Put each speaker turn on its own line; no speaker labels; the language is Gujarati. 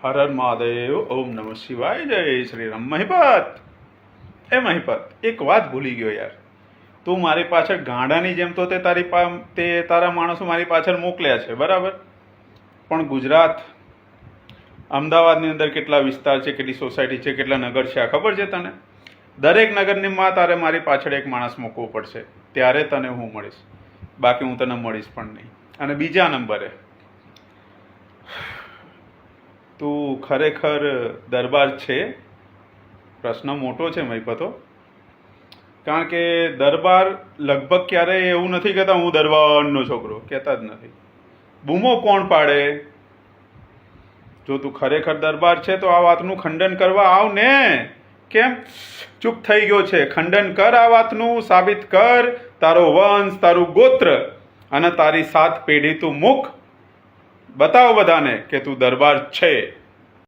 હર હર મહાદેવ. ઓમ નમઃ શિવાય. જય શ્રી રામ. મહિપત, એ મહિપત, એક વાત ભૂલી ગયો યાર. તું મારી પાછળ ગાંડાની જેમ તો તે તારા માણસો મારી પાછળ મોકલ્યા છે, બરાબર? પણ ગુજરાત, અમદાવાદની અંદર કેટલા વિસ્તાર છે, કેટલી સોસાયટી છે, કેટલા નગર છે, આ ખબર છે તને? દરેક નગરની માં તારે મારી પાછળ એક માણસ મૂકવો પડશે, ત્યારે તને હું મળીશ. બાકી હું તને મળીશ પણ નહીં. અને બીજા નંબરે, તું ખરેખર દરબાર છે? પ્રશ્ન મોટો છે મહિપતો. કારણ કે દરબાર લગભગ ક્યારેય એવું નથી કહેતા હું દરબારનો છોકરો, કહેતા જ નથી. બૂમો કોણ પાડે? જો તું ખરેખર દરબાર છે તો આ વાતનું ખંડન કરવા આવ ને. કેમ ચૂપ થઈ ગયો છે? ખંડન કર આ વાતનું, સાબિત કર. તારો વંશ, તારું ગોત્ર અને તારી 7 પેઢી તું મુક. બતાવ બધાને કે તું દરબાર છે.